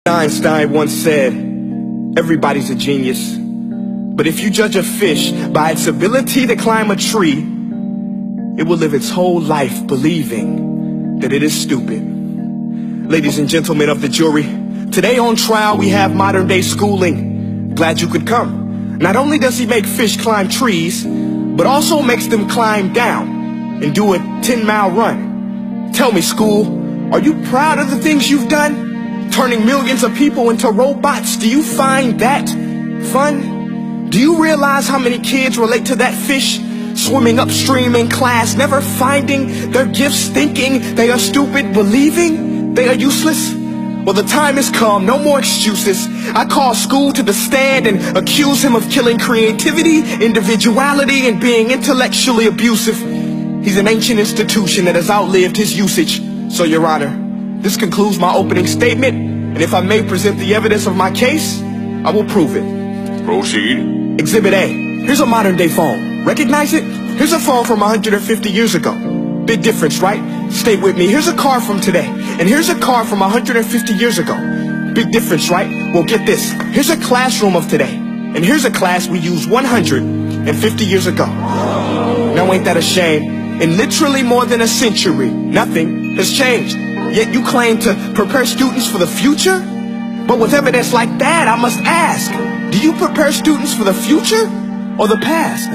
Einstein once said, everybody's a genius, but if you judge a fish by its ability to climb a tree, it will live its whole life believing that it is stupid. Ladies and gentlemen of the jury, today on trial we have modern day schooling. Glad you could come. Not only does he make fish climb trees, but also makes them climb down and do a 10-mile run. Tell me, school, are you proud of the things you've done? Turning millions of people into robots, do you find that fun? Do you realize how many kids relate to that fish? Swimming upstream in class, never finding their gifts, thinking they are stupid, believing they are useless? Well, the time has come, no more excuses. I call school to the stand and accuse him of killing creativity, individuality, and being intellectually abusive. He's an ancient institution that has outlived his usage. So, Your Honor, this concludes my opening statement, and if I may present the evidence of my case, I will prove it. Proceed. Exhibit A. Here's a modern day phone. Recognize it? Here's a phone from 150 years ago. Big difference, right? Stay with me. Here's a car from today, and here's a car from 150 years ago. Big difference, right? Well, get this. Here's a classroom of today, and here's a class we used 150 years ago. Now ain't that a shame? In literally more than a century, nothing has changed. Yet you claim to prepare students for the future? But with evidence like that, I must ask, do you prepare students for the future or the past?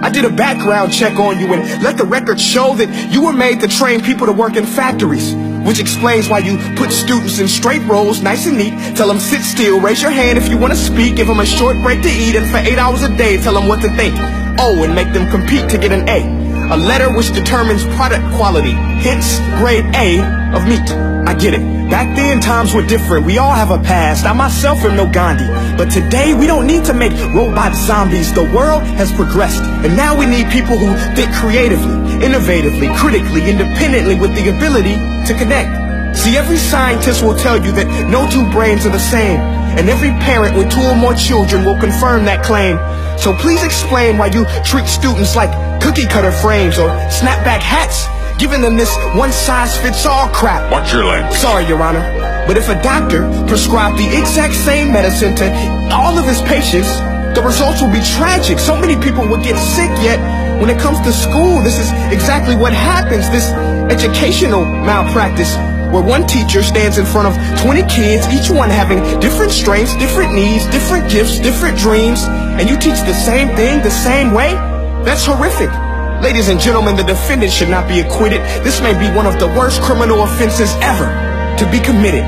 I did a background check on you and let the record show that you were made to train people to work in factories, which explains why you put students in straight rows, nice and neat, tell them sit still, raise your hand if you want to speak, give them a short break to eat, and for 8 hours a day tell them what to think. Oh, and make them compete to get an A letter which determines product quality, hence grade A of meat. I get it. Back then, times were different. We all have a past. I myself am no Gandhi. But today, we don't need to make robot zombies. The world has progressed. And now we need people who think creatively, innovatively, critically, independently, with the ability to connect. See, every scientist will tell you that no two brains are the same. And every parent with 2 or more children will confirm that claim. So please explain why you treat students like cookie cutter frames or snapback hats, giving them this one-size-fits-all crap. Watch your language. Sorry, Your Honor, but if a doctor prescribed the exact same medicine to all of his patients, the results will be tragic. So many people would get sick, yet when it comes to school, this is exactly what happens, this educational malpractice, where one teacher stands in front of 20 kids, each one having different strengths, different needs, different gifts, different dreams, and you teach the same thing the same way? That's horrific. Ladies and gentlemen, the defendant should not be acquitted. This may be one of the worst criminal offenses ever to be committed.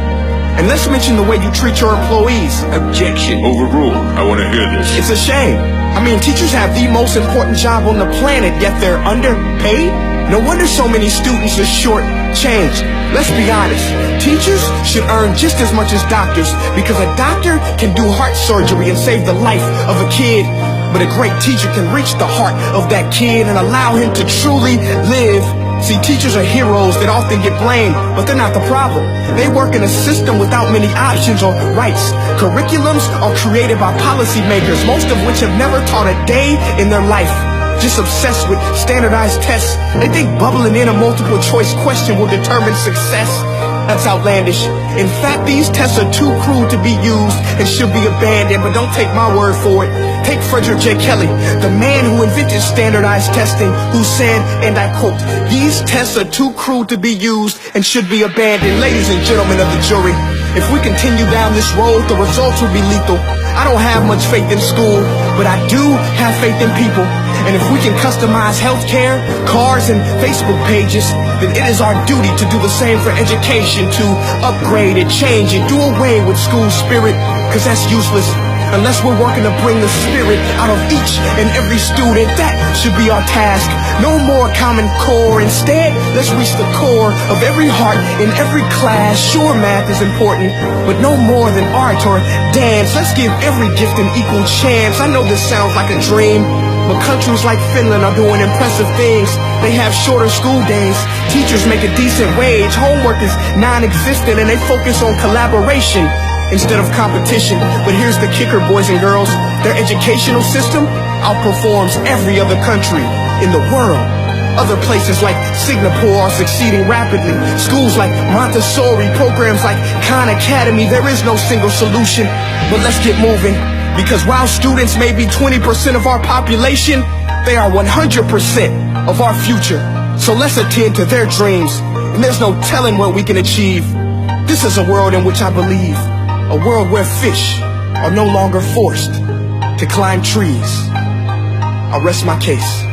And let's mention the way you treat your employees. Objection. Overruled. I want to hear this. It's a shame. I mean, teachers have the most important job on the planet, yet they're underpaid? No wonder so many students are short-changed. Let's be honest. Teachers should earn just as much as doctors, because a doctor can do heart surgery and save the life of a kid. But a great teacher can reach the heart of that kid and allow him to truly live. See, teachers are heroes that often get blamed, but they're not the problem. They work in a system without many options or rights. Curriculums are created by policymakers, most of which have never taught a day in their life. Just obsessed with standardized tests. They think bubbling in a multiple choice question will determine success. That's outlandish. In fact, these tests are too cruel to be used and should be abandoned, but don't take my word for it. Take Frederick J. Kelly, the man who invented standardized testing, who said, and I quote, "These tests are too cruel to be used and should be abandoned." Ladies and gentlemen of the jury, if we continue down this road, the results will be lethal. I don't have much faith in school, but I do have faith in people. And if we can customize healthcare, cars, and Facebook pages, then it is our duty to do the same for education, to upgrade it, change it, do away with school spirit, because that's useless. Unless we're working to bring the spirit out of each and every student, that should be our task. No more Common Core. Instead, let's reach the core of every heart in every class. Sure, math is important, but no more than art or dance. Let's give every gift an equal chance. I know this sounds like a dream, but countries like Finland are doing impressive things. They have shorter school days. Teachers make a decent wage. Homework is non-existent, and they focus on collaboration instead of competition. But here's the kicker, boys and girls. Their educational system outperforms every other country in the world. Other places like Singapore are succeeding rapidly. Schools like Montessori, programs like Khan Academy. There is no single solution, but let's get moving. Because while students may be 20% of our population, they are 100% of our future. So let's attend to their dreams, and there's no telling what we can achieve. This is a world in which I believe, a world where fish are no longer forced to climb trees. I'll rest my case.